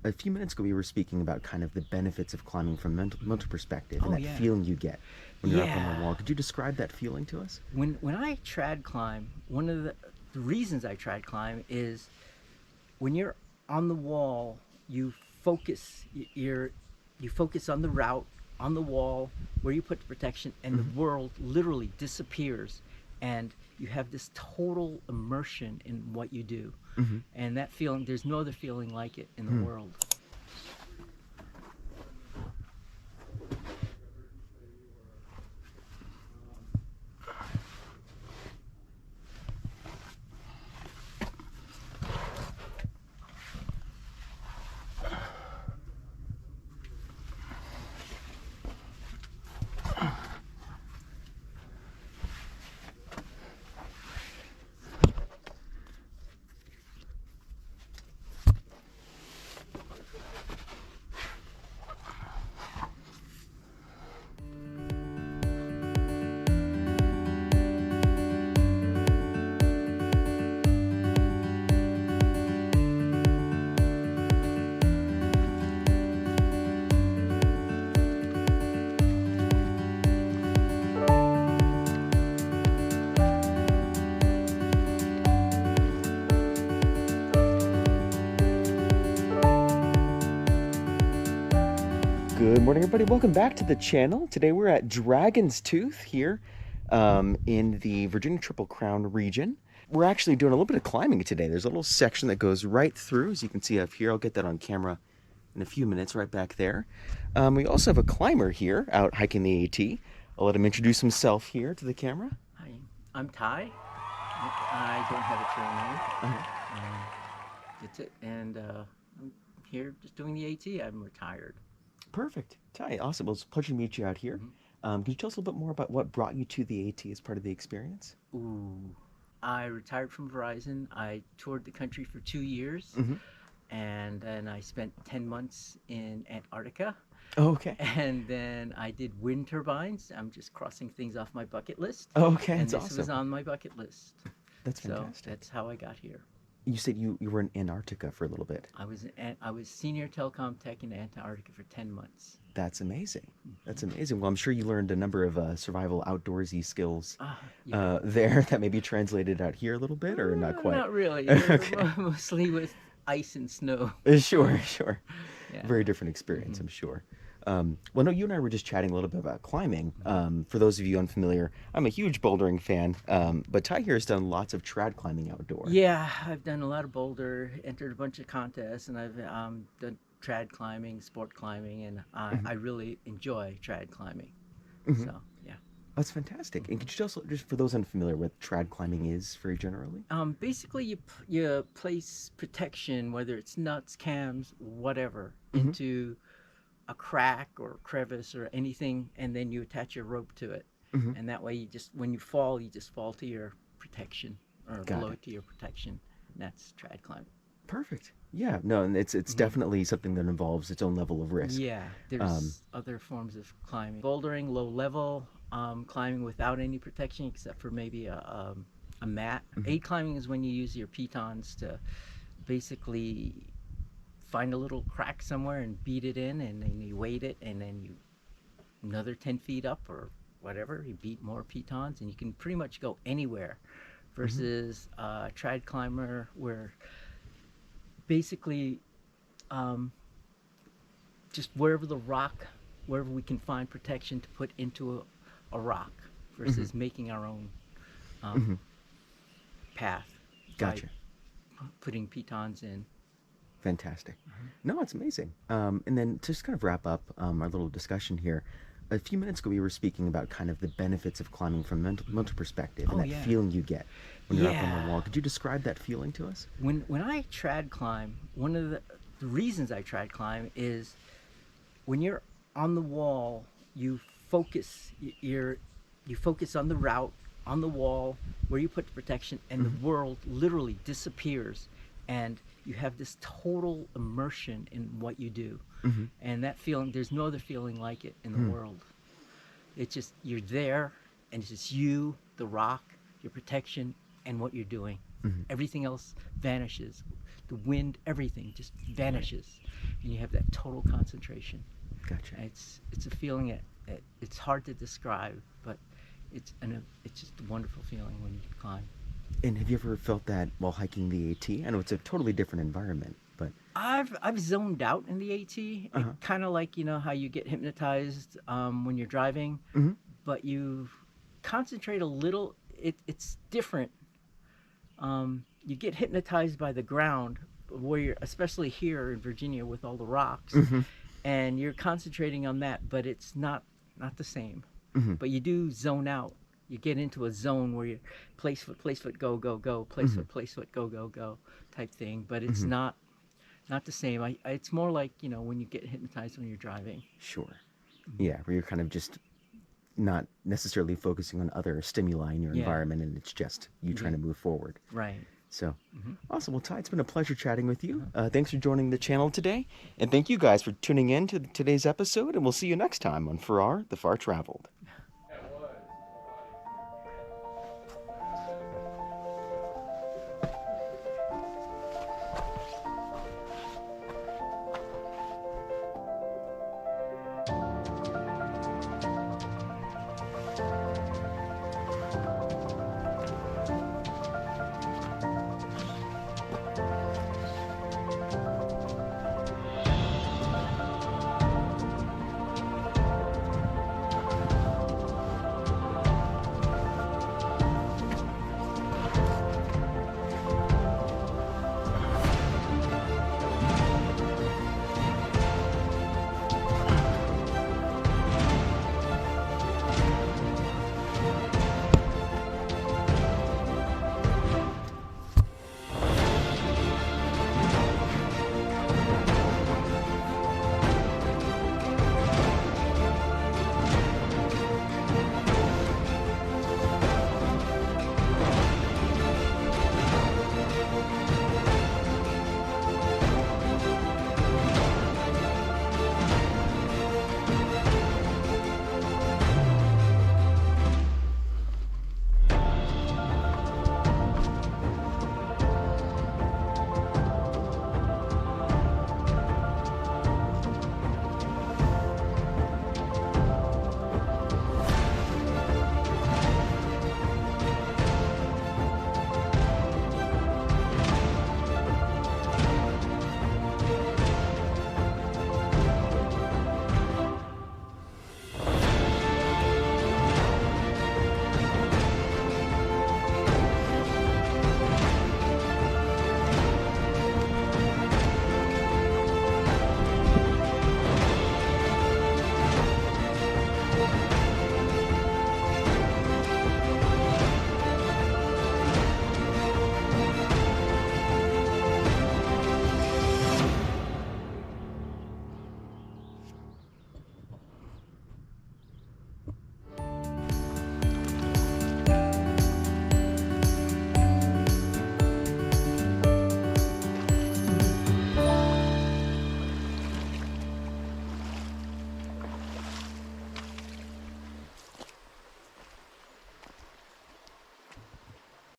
A few minutes ago, we were speaking about kind of the benefits of climbing from mental perspective and Oh that yeah, feeling you get when you're up on the yeah. wall. Could you describe that feeling to us? When I trad climb, one of the reasons I trad climb is when you're on the wall, you focus. You focus on the route, on the wall, where you put the protection, and the Hmm. world literally disappears, and you have this total immersion in what you do, Hmm. and that feeling. There's no other feeling like it in the Hmm. world. Good morning, everybody. Welcome back to the channel. Today we're at Dragon's Tooth here in the Virginia Triple Crown region. We're actually doing a little bit of climbing today. There's a little section that goes right through, as you can see up here. I'll get that on camera in a few minutes, right back there. We also have a climber here out hiking the AT. I'll let him introduce himself here to the camera. Hi, I'm Ty. I don't have a trail name. Uh-huh. That's it, and I'm here just doing the AT. I'm retired. Perfect. Ty, awesome. Well, it's a pleasure to meet you out here. Mhm. Can you tell us a little bit more about what brought you to the AT as part of the experience? Ooh. I retired from Verizon. I toured the country for 2 years, Mm-hmm. and then I spent 10 months in Antarctica. Oh, okay. And then I did wind turbines. I'm just crossing things off my bucket list. Oh, okay. And That's this was awesome. on my bucket list. That's So fantastic. that's how I got here. You said you were in Antarctica for a little bit. I was senior telecom tech in Antarctica for 10 months. That's amazing. That's amazing. Well, I'm sure you learned a number of survival outdoorsy skills Yeah. there that maybe translated out here a little bit, or not quite. Not really. Okay. Mostly with ice and snow. Sure, sure. Yeah. Very different experience, I'm sure. Well, no, you and I were just chatting a little bit about climbing. For those of you unfamiliar, I'm a huge bouldering fan, but Ty here has done lots of trad climbing outdoor. Yeah, I've done a lot of boulder, entered a bunch of contests, and I've done trad climbing, sport climbing, and Hmm. I really enjoy trad climbing. Hmm. So, yeah. That's fantastic. And could you just, for those unfamiliar, what trad climbing is very generally? Basically, you place protection, whether it's nuts, cams, whatever, Hmm. into a crack or crevice or anything, and then you attach your rope to it. Hmm. And that way, when you just fall to your protection or Got below it. to your protection. And that's trad climbing. Perfect. Yeah, no, and it's Hmm. definitely something that involves its own level of risk. Yeah, Um, there's other forms of climbing. Bouldering, low level, climbing without any protection except for maybe a mat. mhm. Aid climbing is when you use your pitons to basically find a little crack somewhere and beat it in, and then you weight it, and then you another 10 feet up or whatever, you beat more pitons, and you can pretty much go anywhere. Mhm. Versus trad climber, where basically um, just wherever we can find protection to put into a rock, Mhm. versus making our own um, Mhm. path by Gotcha. putting pitons in. Fantastic. No, it's amazing. And then to just kind of wrap up our little discussion here, a few minutes ago we were speaking about kind of the benefits of climbing from mental perspective and Oh that yeah, feeling you get when you're up on the yeah. wall. Could you describe that feeling to us? When I trad climb, one of the reasons I trad climb is when you're on the wall, you focus. You focus on the route, on the wall, where you put the protection, and Hmm. the world literally disappears, and you have this total immersion in what you do, Hmm. and that feeling. There's no other feeling like it in the Hmm. world. It's just you're there, and it's just you, the rock, your protection, and what you're doing. Mm-hmm. Everything else vanishes. The wind, everything just vanishes, and you have that total concentration. Gotcha. It's a feeling that it's hard to describe, but it's just a wonderful feeling when you climb. And have you ever felt that while hiking the AT? I know it's a totally different environment, but I've zoned out in the AT. Uh-huh. Kind of like how you get hypnotized when you're driving, mm-hmm. but you concentrate a little. It's different. You get hypnotized by the ground, where you're, especially here in Virginia with all the rocks, Mm-hmm. and you're concentrating on that, but it's not the same. Mm-hmm. But you do zone out. You get into a zone where you place foot, go, go, go, Mm-hmm. place foot, go, go, go, type thing. But it's Mm-hmm. not the same. It's more like when you get hypnotized when you're driving. Sure. Yeah, where you're kind of just not necessarily focusing on other stimuli in your Yeah. environment, and it's just you trying to move forward. Right. So, awesome. Well, Ty, it's been a pleasure chatting with you. Thanks for joining the channel today. And thank you guys for tuning in to today's episode. And we'll see you next time on For Our The Far Traveled.